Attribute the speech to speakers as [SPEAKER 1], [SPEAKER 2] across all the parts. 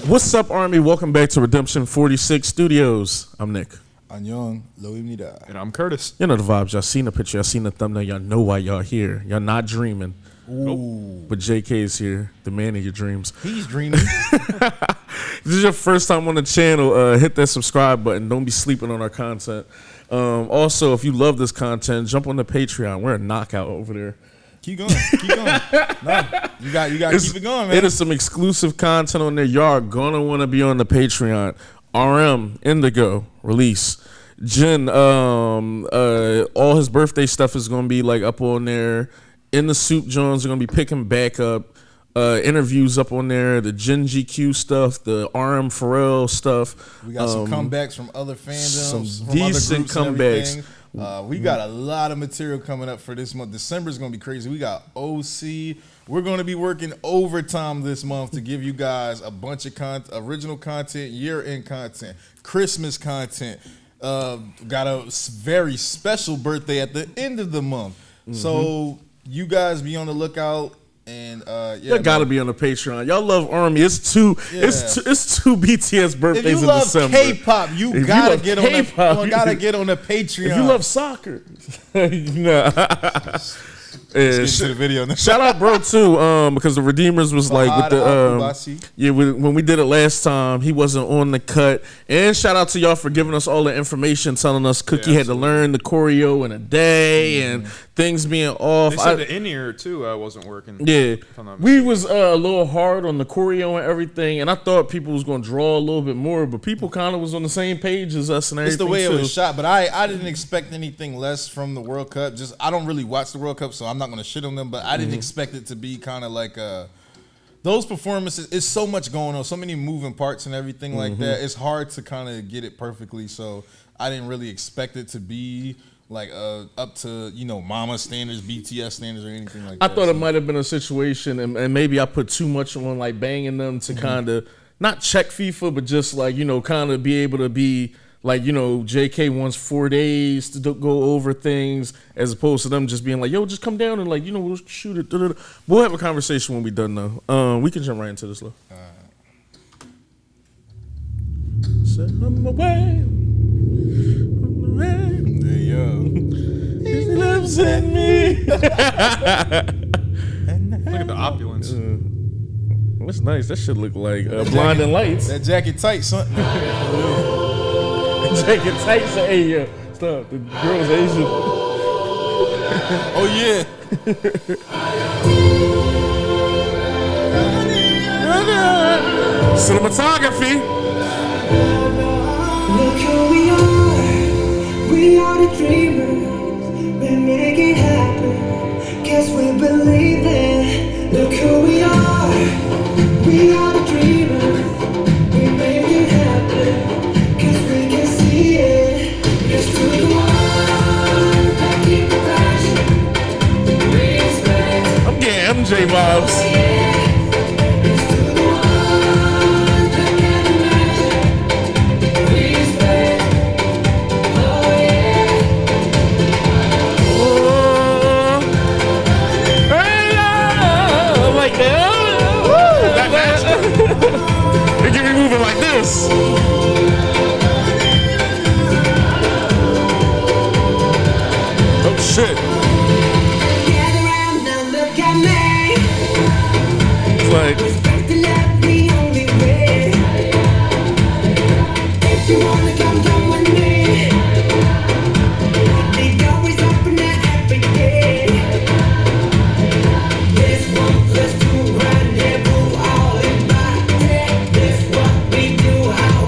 [SPEAKER 1] What's up, Army? Welcome back to Redemption 46 Studios. I'm Nick.
[SPEAKER 2] I'm Young.
[SPEAKER 3] And I'm Curtis.
[SPEAKER 1] You know the vibes. Y'all seen the picture. Y'all seen the thumbnail. Y'all know why y'all here. Y'all not dreaming.
[SPEAKER 2] Ooh.
[SPEAKER 1] But JK is here, the man of your dreams.
[SPEAKER 2] He's dreaming.
[SPEAKER 1] This is your first time on the channel. Hit that subscribe button. Don't be sleeping on our content. Also, if you love this content, jump on the Patreon. We're a knockout over there.
[SPEAKER 2] Keep going. Keep going. No, you got to keep it going, man.
[SPEAKER 1] It is some exclusive content on there. Y'all are going to want to be on the Patreon. RM, Indigo, Release. Jin, all his birthday stuff is going to be like up on there. In the Soup Jones are going to be picking back up. Interviews up on there. The Jin GQ stuff. The RM Pharrell stuff.
[SPEAKER 2] We got some comebacks from other fandoms.
[SPEAKER 1] Some
[SPEAKER 2] from
[SPEAKER 1] decent comebacks.
[SPEAKER 2] We got a lot of material coming up for this month. December is going to be crazy. We got OC. We're going to be working overtime this month to give you guys a bunch of original content, year-end content, Christmas content. Got a very special birthday at the end of the month. So you guys be on the lookout. And yeah,
[SPEAKER 1] y'all gotta be on the Patreon. Y'all love Army. It's two BTS birthdays in December.
[SPEAKER 2] If you love K-pop, you gotta get on the Patreon.
[SPEAKER 1] If you love soccer, nah.
[SPEAKER 2] Let's get to the video now.
[SPEAKER 1] Shout out, bro, too, because the Redeemers was like with the when we did it last time, he wasn't on the cut. And shout out to y'all for giving us all the information, telling us Cookie had to learn the choreo in a day and things being off.
[SPEAKER 3] They said the in-ear too wasn't working.
[SPEAKER 1] Yeah, we was a little hard on the choreo and everything, and I thought people was gonna draw a little bit more, but people kind of was on the same page as us and everything.
[SPEAKER 2] It's the way
[SPEAKER 1] too.
[SPEAKER 2] It was shot, but I didn't expect anything less from the World Cup. Just I don't really watch the World Cup, so I'm not gonna shit on them, but I didn't expect it to be kind of like those performances. It's so much going on, so many moving parts and everything like that. It's hard to kind of get it perfectly, so I didn't really expect it to be like up to, you know, Mama standards, BTS standards, or anything like that.
[SPEAKER 1] I thought it might have been a situation, and maybe I put too much on like banging them to kind of not check FIFA, but just like, you know, kind of be able to be like, you know, JK wants 4 days to go over things, as opposed to them just being like, yo, just come down and like, you know, we'll shoot it. We'll have a conversation when we done though. We can jump right into this though. Set him away.
[SPEAKER 2] There you go.
[SPEAKER 1] He lives in me.
[SPEAKER 3] Look at the opulence.
[SPEAKER 1] That's nice. That shit look like Blinding Lights.
[SPEAKER 2] That jacket tight, son.
[SPEAKER 1] Jacket tight. Say, hey, yeah, stop. The girl's Asian.
[SPEAKER 2] Oh yeah.
[SPEAKER 1] Cinematography.
[SPEAKER 4] Look who we are. We are the dreamers. We make it happen. Guess we believe it. Look who we are. We are the dreamers. We make it happen. Guess we can see it. It's to the one that keep the passion. Respect.
[SPEAKER 1] I'm getting MJ vibes. They get me moving like this. Oh shit.
[SPEAKER 4] Get around now, look at me.
[SPEAKER 1] It's like
[SPEAKER 4] Respect the love, the only way. If you wanna come with me. The door is open every day. This 1 + 2 rendezvous all in my head. This what we do, how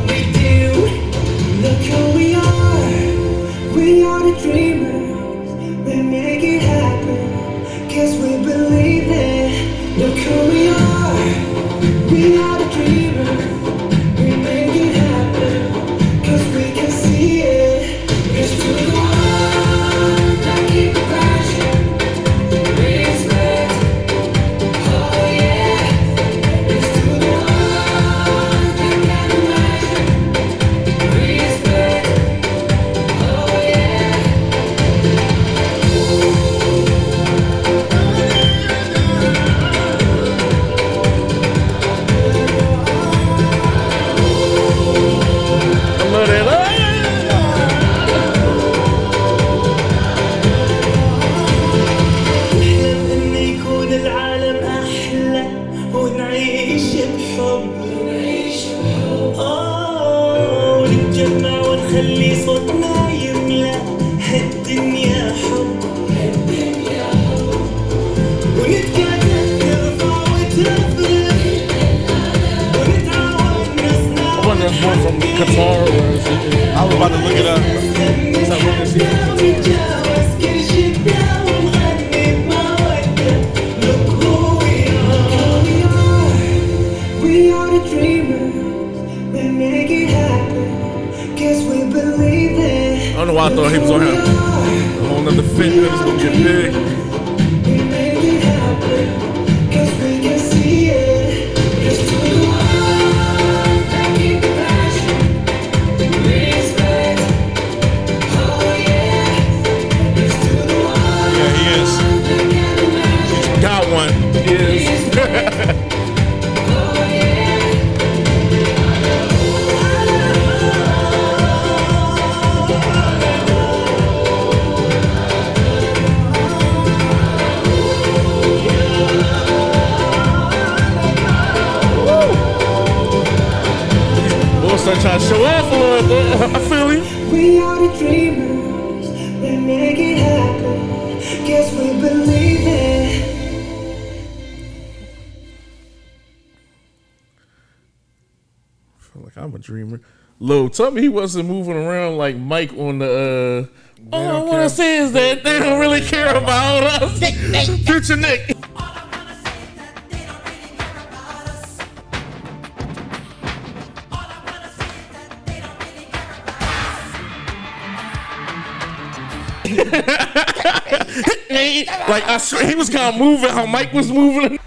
[SPEAKER 4] خلي صوتنا يملى هالدنيا حب ونتكاتف نرفع وترفع ونتعاون نصنع
[SPEAKER 1] I wonder if it's one from Qatar or is it?
[SPEAKER 3] I was about to look it up.
[SPEAKER 4] نتجاوز كل شي ونغني بمودة. Look who we are. We are the dreamers. We make it happen. Guess we believe it.
[SPEAKER 1] I don't know why I thought he was on him. A whole nother fit that was gonna get big.
[SPEAKER 4] We make it happen. Guess we can see it. It's to the world. Bringing passion. Respect. Oh yeah. It's to the world.
[SPEAKER 3] Yeah, he is.
[SPEAKER 1] Got one. Yes. We'll start trying to show off a little bit. I feel you.
[SPEAKER 4] We are the dreamers, we make it happen. Guess we believe it.
[SPEAKER 1] I feel like I'm a dreamer. Lo, tell me he wasn't moving around like Mike on the all I
[SPEAKER 2] don't
[SPEAKER 1] want
[SPEAKER 2] care.
[SPEAKER 1] to say is that they don't really care about us. Future Nick. Like I swear he was kind of moving how Mike was moving.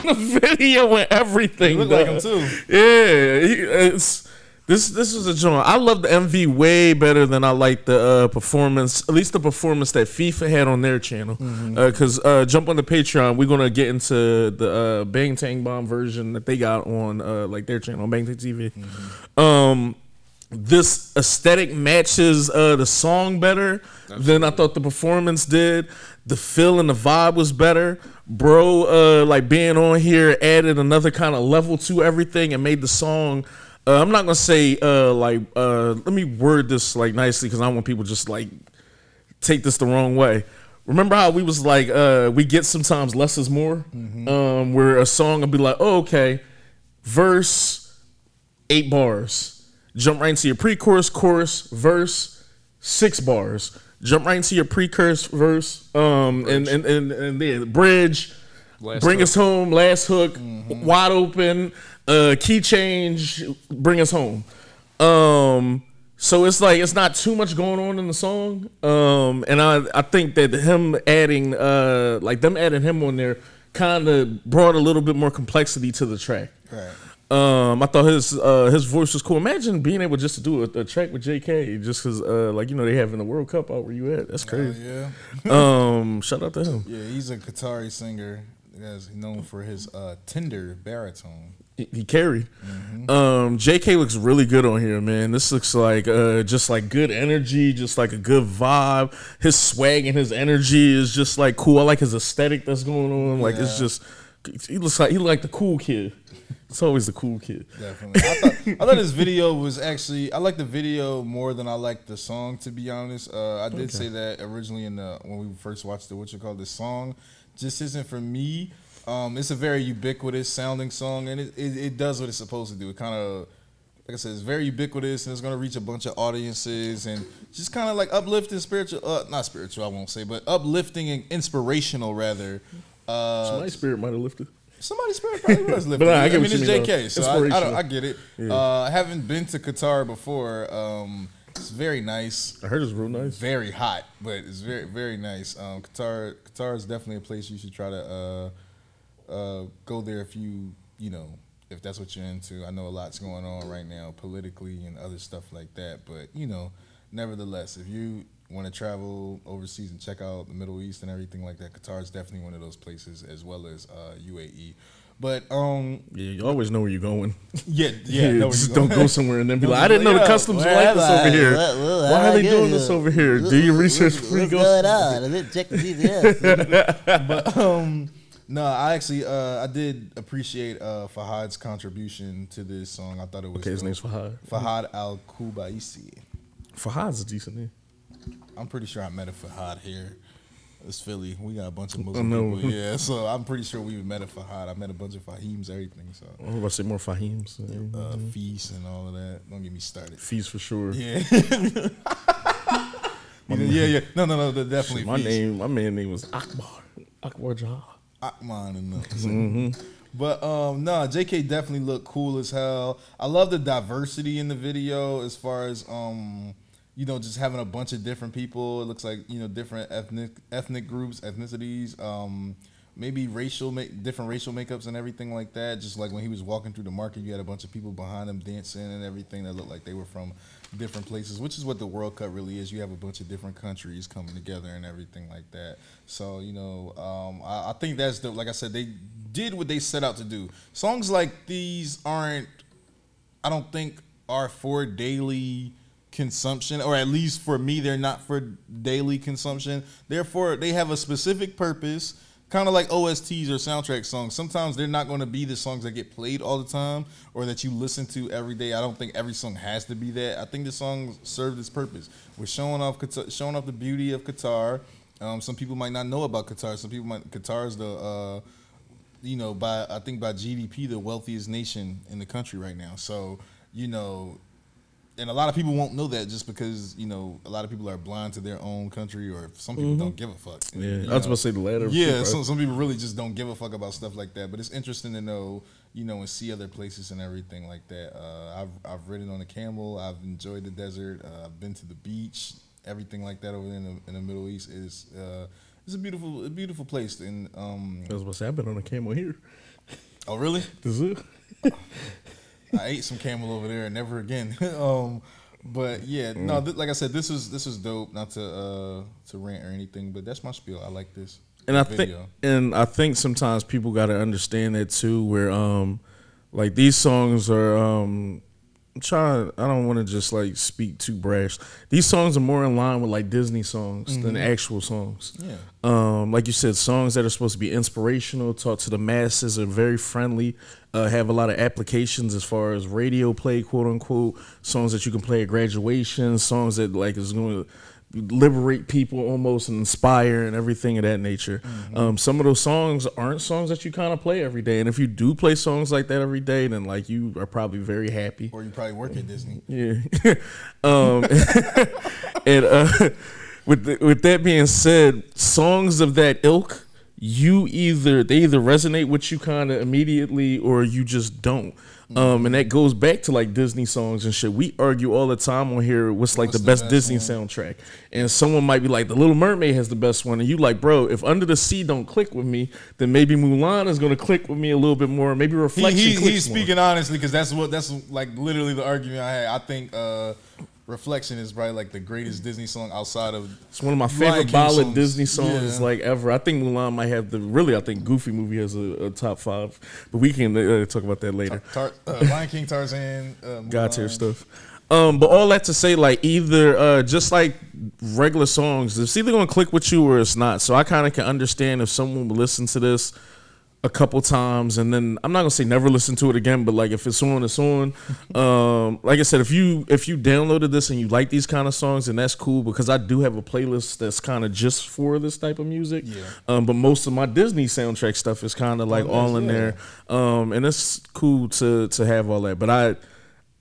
[SPEAKER 1] The video and everything.
[SPEAKER 2] Look like him
[SPEAKER 1] dog.
[SPEAKER 2] too.
[SPEAKER 1] Yeah, this is a joint. I love the MV way better than I like the performance. At least the performance that FIFA had on their channel. Because jump on the Patreon, we're gonna get into the Bang Tang Bomb version that they got on like their channel on Bang Tang TV. This aesthetic matches the song better than I thought the performance did. The feel and the vibe was better. Bro, like being on here added another kind of level to everything and made the song. I'm not gonna say let me word this like nicely because I don't want people just like take this the wrong way. Remember how we was like we get sometimes less is more, where a song will be like, oh okay, verse 8 bars. Jump right into your pre-chorus, chorus, verse, 6 bars. Jump right into your pre-chorus, verse, and then bridge,
[SPEAKER 3] Last
[SPEAKER 1] bring
[SPEAKER 3] hook.
[SPEAKER 1] us home, last hook, wide open, key change, bring us home. So it's like it's not too much going on in the song, and I think that him adding them adding him on there kind of brought a little bit more complexity to the track.
[SPEAKER 2] Right.
[SPEAKER 1] I thought his voice was cool. Imagine being able just to do a track with JK just because they having the World Cup out where you at. That's crazy.
[SPEAKER 2] Yeah.
[SPEAKER 1] Shout out to him.
[SPEAKER 2] Yeah, he's a Qatari singer. He's known for his tender baritone.
[SPEAKER 1] He carried. JK looks really good on here, man. This looks like just like good energy, just like a good vibe. His swag and his energy is just like cool. I like his aesthetic that's going on. Like it's just he looks like the cool kid. It's always the cool kid.
[SPEAKER 2] Definitely. I thought his video was actually, I like the video more than I like the song, to be honest. I did say that originally when we first watched the song just isn't for me. It's a very ubiquitous sounding song, and it does what it's supposed to do. It kind of, like I said, it's very ubiquitous, and it's going to reach a bunch of audiences, and just kind of like uplifting, not spiritual, I won't say, but uplifting and inspirational, rather.
[SPEAKER 1] My spirit might have lifted.
[SPEAKER 2] Somebody's spirit probably was lifted.
[SPEAKER 1] But I get
[SPEAKER 2] mean,
[SPEAKER 1] what
[SPEAKER 2] it's
[SPEAKER 1] you mean,
[SPEAKER 2] JK,
[SPEAKER 1] though.
[SPEAKER 2] so I get it. I haven't been to Qatar before. It's very nice.
[SPEAKER 1] I heard it's real nice.
[SPEAKER 2] Very hot, but it's very, very nice. Qatar is definitely a place you should try to go there if if that's what you're into. I know a lot's going on right now politically and other stuff like that, but nevertheless, if you want to travel overseas and check out the Middle East and everything like that, Qatar is definitely one of those places, as well as UAE. But
[SPEAKER 1] yeah, you always know where you're going.
[SPEAKER 2] yeah,
[SPEAKER 1] just don't go somewhere and then be like, I didn't know the customs were like this over here. Why are they doing this over here? Do your research before you go.
[SPEAKER 5] What's going on? I didn't check the GPS.
[SPEAKER 2] No, I actually I did appreciate Fahad's contribution to this song. I thought it was
[SPEAKER 1] Okay, his
[SPEAKER 2] dope.
[SPEAKER 1] name's Fahad.
[SPEAKER 2] Fahad Al Kubaisi.
[SPEAKER 1] Fahad's a decent name.
[SPEAKER 2] I'm pretty sure I met a Fahad here. It's Philly. We got a bunch of Muslim
[SPEAKER 1] know.
[SPEAKER 2] people. Yeah, so I'm pretty sure we met a Fahad. I met a bunch of Fahims, everything. So
[SPEAKER 1] I was about to say more Fahims.
[SPEAKER 2] Feast and all of that. Don't get me started.
[SPEAKER 1] Feast for sure.
[SPEAKER 2] Yeah. yeah. No. Definitely.
[SPEAKER 1] My
[SPEAKER 2] Feast.
[SPEAKER 1] my man name was Akbar. Akbar Jah.
[SPEAKER 2] Akman and But no, JK definitely looked cool as hell. I love the diversity in the video as far as you know, just having a bunch of different people. It looks like, you know, different ethnic groups, ethnicities, maybe different racial makeups and everything like that. Just like when he was walking through the market, you had a bunch of people behind him dancing and everything that looked like they were from different places, which is what the World Cup really is. You have a bunch of different countries coming together and everything like that. So, you know, I think that's the, like I said, they did what they set out to do. Songs like these I don't think are for daily consumption, or at least for me, they're not for daily consumption. Therefore, they have a specific purpose, kind of like OSTs or soundtrack songs. Sometimes they're not going to be the songs that get played all the time or that you listen to every day. I don't think every song has to be that. I think the song served its purpose. We're showing off the beauty of Qatar. Some people might not know about Qatar. Some people Qatar is the you know, I think by GDP, the wealthiest nation in the country right now. So, you know, and a lot of people won't know that just because, you know, a lot of people are blind to their own country, or some people don't give a fuck.
[SPEAKER 1] Yeah, I was about to say the latter.
[SPEAKER 2] Yeah, some people really just don't give a fuck about stuff like that. But it's interesting to know, you know, and see other places and everything like that. I've ridden on a camel. I've enjoyed the desert. I've been to the beach. Everything like that over there in the Middle East is it's a beautiful place. And
[SPEAKER 1] I was about to say, I've been on a camel here.
[SPEAKER 2] Oh, really?
[SPEAKER 1] Is it?
[SPEAKER 2] I ate some camel over there and never again. But yeah, no, like I said, this is dope. Not to rant or anything, but that's my spiel. I like this.
[SPEAKER 1] And I think sometimes people got to understand that too, where like these songs are I don't want to just like speak too brash. These songs are more in line with like Disney songs than actual songs.
[SPEAKER 2] Yeah.
[SPEAKER 1] Like you said, songs that are supposed to be inspirational, talk to the masses, are very friendly, have a lot of applications as far as radio play, quote unquote, songs that you can play at graduation, songs that like is going to liberate people almost and inspire and everything of that nature. Some of those songs aren't songs that you kind of play every day, and if you do play songs like that every day, then like you are probably very happy,
[SPEAKER 2] or you probably work at Disney.
[SPEAKER 1] Yeah. And with that being said, songs of that ilk, they either resonate with you kind of immediately or you just don't. And that goes back to like Disney songs and shit. We argue all the time on here what's like the best Disney soundtrack. And someone might be like, The Little Mermaid has the best one. And you like, bro, if Under the Sea don't click with me, then maybe Mulan is going to click with me a little bit more. Maybe Reflection
[SPEAKER 2] He's speaking honestly, because that's like literally the argument I had. I think Reflection is probably like the greatest Disney song outside of.
[SPEAKER 1] It's one of my favorite ballad Disney songs like ever. I think Mulan might have I think Goofy movie has a top 5, but we can talk about that later.
[SPEAKER 2] Lion King, Tarzan,
[SPEAKER 1] God tier stuff. But all that to say, like either just like regular songs, it's either gonna click with you or it's not. So I kind of can understand if someone would listen to this a couple times and then I'm not gonna say never listen to it again, but like if it's on, it's on. Like I said, if you downloaded this and you like these kind of songs, then that's cool, because I do have a playlist that's kind of just for this type of music. But most of my Disney soundtrack stuff is kind of like all in there. And it's cool to have all that. But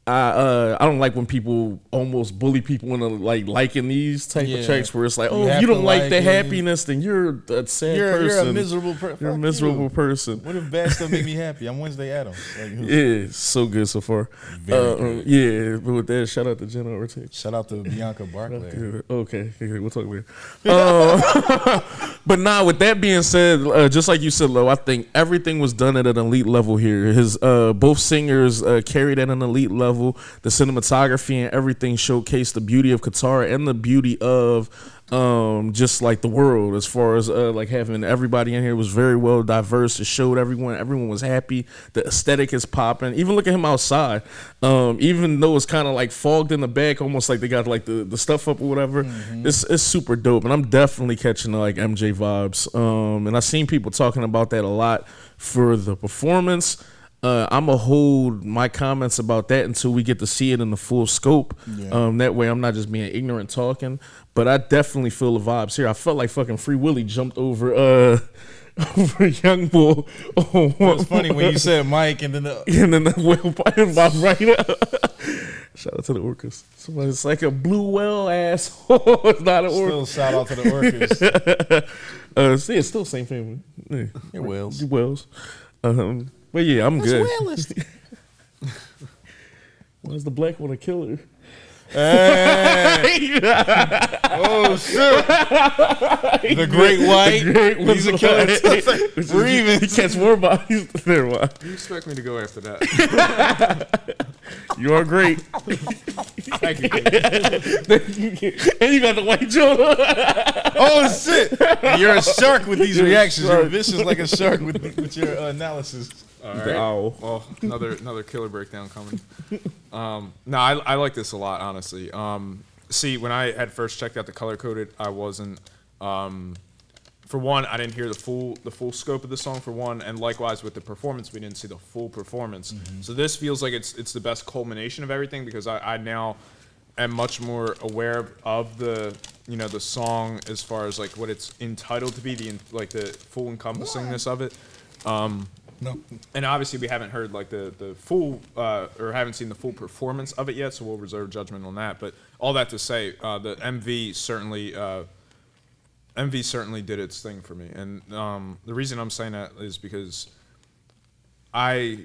[SPEAKER 1] I don't like when people almost bully people into like liking these type of tracks where it's like, oh, if you don't like the happiness, then you're a sad person. You're a miserable person. You're a miserable person.
[SPEAKER 2] What if bad stuff make me happy? I'm Wednesday Addams. Like,
[SPEAKER 1] yeah, so good so far. Good. Yeah, but with that, shout out to Jenna Ortega.
[SPEAKER 2] Shout out to Bianca Barclay.
[SPEAKER 1] Okay, we'll talk later. But nah, with that being said, just like you said, Lo, I think everything was done at an elite level here. His both singers carried at an elite level. The cinematography and everything showcased the beauty of Qatar and the beauty of just like the world, as far as like having everybody in here was very well diverse. It showed everyone was happy. The aesthetic is popping. Even look at him outside. Even though it's kind of like fogged in the back, almost like they got like the stuff up or whatever. It's super dope, and I'm definitely catching like MJ vibes. And I've seen people talking about that a lot for the performance. I'm gonna hold my comments about that until we get to see it in the full scope. That way I'm not just being ignorant talking, but I definitely feel the vibes here. I felt like fucking Free Willy jumped over over Young Bull.
[SPEAKER 2] It was funny when you said Mike and then
[SPEAKER 1] the whale popped right up. Shout out to the orcas. It's like a blue whale asshole. It's not an orca.
[SPEAKER 2] Still shout out to the orcas.
[SPEAKER 1] See, it's still the same family.
[SPEAKER 2] Yeah, whales.
[SPEAKER 1] Whales. But yeah, I'm good. Why's the black one a killer?
[SPEAKER 2] Hey. Oh shit! The great white. He's a killer. We're even.
[SPEAKER 1] He catch more bodies. There, why?
[SPEAKER 3] You expect me to go after that?
[SPEAKER 1] You are great.
[SPEAKER 3] Thank you.
[SPEAKER 1] And you got the white jaw.
[SPEAKER 2] Oh shit! You're a shark with these reactions. You're vicious like a shark with your analysis.
[SPEAKER 3] All
[SPEAKER 1] The
[SPEAKER 3] right.
[SPEAKER 1] owl.
[SPEAKER 3] Well, another killer breakdown coming. No, I like this a lot, honestly. See, when I had first checked out the color coded, I wasn't. For one, I didn't hear the full scope of the song. For one, and likewise with the performance, we didn't see the full performance. So this feels like it's the best culmination of everything, because I now am much more aware of the the song as far as like what it's entitled to be, the full encompassingness of it.
[SPEAKER 2] No.
[SPEAKER 3] And obviously we haven't heard like the full or haven't seen the full performance of it yet, so we'll reserve judgment on that. But all that to say, the MV certainly did its thing for me, and the reason I'm saying that is because I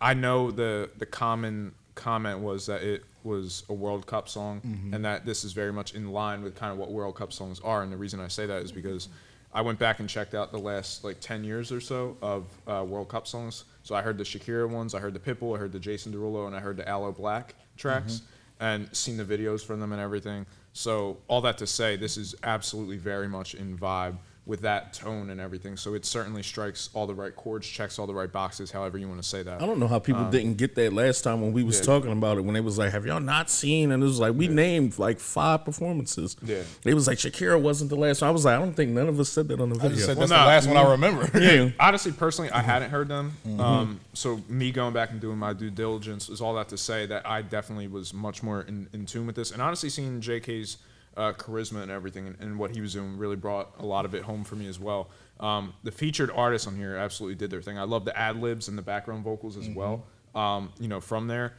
[SPEAKER 3] know the common comment was that it was a World Cup song, and that this is very much in line with kind of what World Cup songs are. And the reason I say that is because I went back and checked out the last like 10 years or so of World Cup songs. So I heard the Shakira ones, I heard the Pitbull, I heard the Jason Derulo, and I heard the Aloe Black tracks, and seen the videos from them and everything. So all that to say, this is absolutely very much in vibe with that tone and everything. So it certainly strikes all the right chords, checks all the right boxes, however you want to say that.
[SPEAKER 1] I don't know how people didn't get that last time when we was talking about it, when they was like, have y'all not seen? And it was like, we named like 5 performances.
[SPEAKER 3] Yeah.
[SPEAKER 1] They was like, Shakira wasn't the last one. I was like, I don't think none of us said that on the
[SPEAKER 2] I
[SPEAKER 1] video.
[SPEAKER 2] just said
[SPEAKER 3] Well,
[SPEAKER 2] that's the last one I remember.
[SPEAKER 1] Yeah.
[SPEAKER 3] Honestly, personally, I hadn't heard them. So me going back and doing my due diligence is all that to say that I definitely was much more in tune with this. And honestly, seeing JK's charisma and everything and what he was doing really brought a lot of it home for me as well. The featured artists on here absolutely did their thing. I love the ad-libs and the background vocals as well. From there.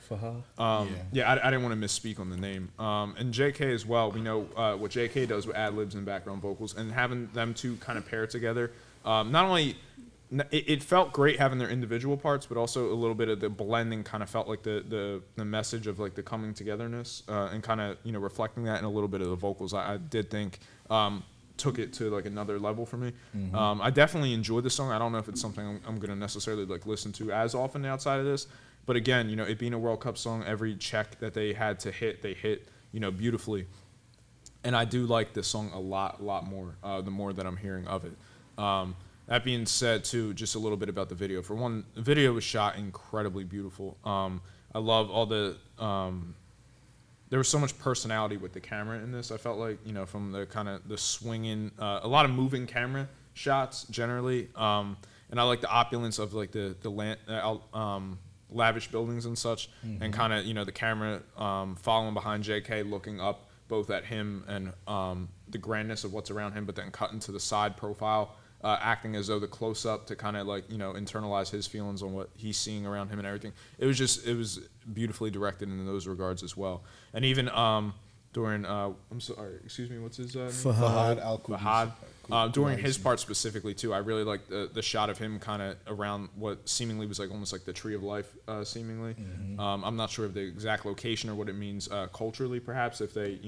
[SPEAKER 3] I didn't want to misspeak on the name. And JK as well. We know what JK does with ad-libs and background vocals, and having them two kind of pair together. Not only it felt great having their individual parts, but also a little bit of the blending kind of felt like the message of like the coming togetherness and kind of reflecting that in a little bit of the vocals. I did think took it to like another level for me. I definitely enjoyed the song. I don't know if it's something I'm going to necessarily like listen to as often outside of this, but again, it being a World Cup song, every check that they had to hit, they hit beautifully. And I do like this song a lot more the more that I'm hearing of it. That being said, too, just a little bit about the video. For one, the video was shot incredibly beautiful. I love all the there was so much personality with the camera in this. I felt like, from the kind of the swinging, a lot of moving camera shots generally, and I like the opulence of like the lavish buildings and such, and kind of the camera following behind JK, looking up both at him and the grandness of what's around him, but then cutting to the side profile. Acting as though the close-up to kind of like internalize his feelings on what he's seeing around him and everything. It was beautifully directed in those regards as well. And even during I'm sorry, excuse me, what's his name?
[SPEAKER 2] Fahad Al-Qudus.
[SPEAKER 3] Fahad. During his part specifically too, I really liked the shot of him kind of around what seemingly was like almost like the Tree of Life, seemingly. I'm not sure of the exact location or what it means culturally, perhaps. If they,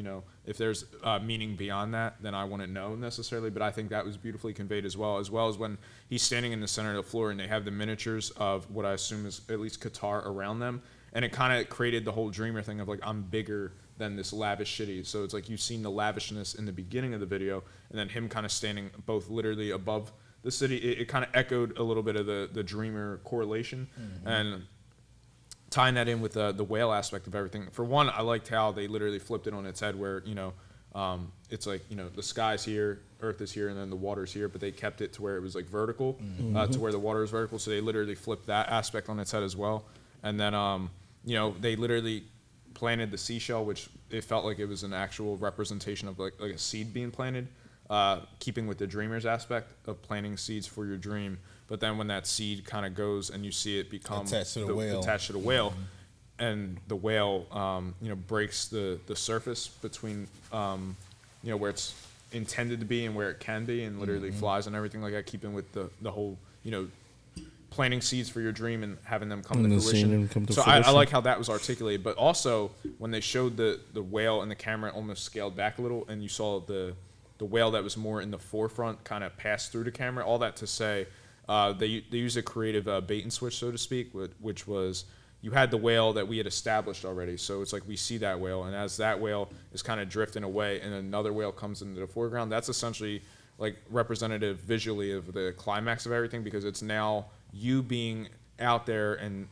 [SPEAKER 3] if there's meaning beyond that, then I wouldn't know necessarily. But I think that was beautifully conveyed as well as when he's standing in the center of the floor and they have the miniatures of what I assume is at least Qatar around them. And it kind of created the whole dreamer thing of like, I'm bigger than this lavish city. So it's like you've seen the lavishness in the beginning of the video, and then him kind of standing both literally above the city. It kind of echoed a little bit of the Dreamer correlation, and tying that in with the whale aspect of everything. For one, I liked how they literally flipped it on its head, where it's like the sky's here, Earth is here, and then the water's here, but they kept it to where it was like vertical, to where the water is vertical. So they literally flipped that aspect on its head as well. And then they literally planted the seashell, which it felt like it was an actual representation of like a seed being planted, keeping with the dreamer's aspect of planting seeds for your dream. But then when that seed kind of goes and you see it become
[SPEAKER 2] attached to the whale,
[SPEAKER 3] and the whale breaks the surface between where it's intended to be and where it can be, and literally flies and everything like that, keeping with the whole planting seeds for your dream and having them come to fruition. I like how that was articulated. But also when they showed the whale and the camera almost scaled back a little, and you saw the whale that was more in the forefront kind of pass through the camera. All that to say, they used a creative bait and switch, so to speak, which was, you had the whale that we had established already. So it's like we see that whale, and as that whale is kind of drifting away and another whale comes into the foreground, that's essentially like representative visually of the climax of everything, because it's now you being out there and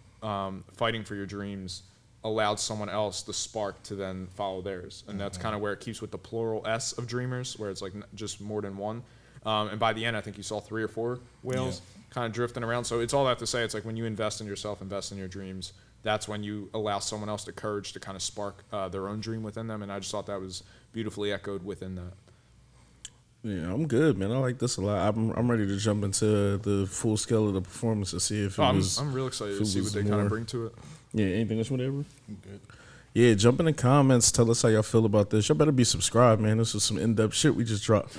[SPEAKER 3] fighting for your dreams allowed someone else the spark to then follow theirs. And that's kind of where it keeps with the plural S of dreamers, where it's like just more than one. And by the end, I think you saw 3 or 4 whales kind of drifting around. So it's all that to say, it's like when you invest in yourself, invest in your dreams, that's when you allow someone else the courage to kind of spark their own dream within them. And I just thought that was beautifully echoed within that.
[SPEAKER 1] Yeah, I'm good, man. I like this a lot. I'm ready to jump into the full scale of the performance to see if
[SPEAKER 3] I'm real excited to see what they kind of bring to it.
[SPEAKER 1] Yeah, anything else, whatever?
[SPEAKER 2] I'm good.
[SPEAKER 1] Yeah, jump in the comments. Tell us how y'all feel about this. Y'all better be subscribed, man. This was some in-depth shit we just dropped.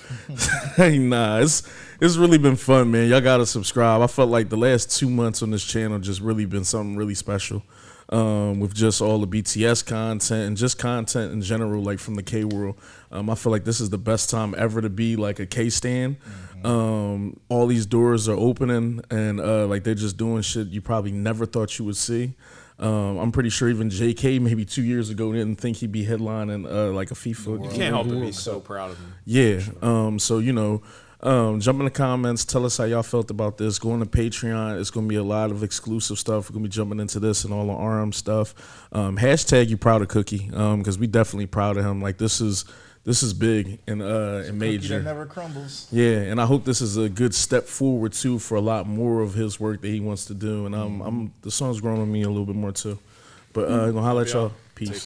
[SPEAKER 1] Hey, nah, it's really been fun, man. Y'all gotta subscribe. I felt like the last 2 months on this channel just really been something really special. With just all the BTS content and just content in general, like from the K world. I feel like this is the best time ever to be like a K stan. All these doors are opening, and like they're just doing shit you probably never thought you would see. I'm pretty sure even JK maybe 2 years ago didn't think he'd be headlining like a FIFA.
[SPEAKER 3] You can't help but be so proud of him.
[SPEAKER 1] Yeah. So jump in the comments. Tell us how y'all felt about this. Go on to Patreon. It's going to be a lot of exclusive stuff. We're going to be jumping into this and all the RM stuff. Hashtag you proud of Cookie, because we definitely proud of him. Like this is big and major.
[SPEAKER 2] That never crumbles.
[SPEAKER 1] Yeah, and I hope this is a good step forward too for a lot more of his work that he wants to do. And the song's growing on me a little bit more too. But gonna holler at y'all. Peace.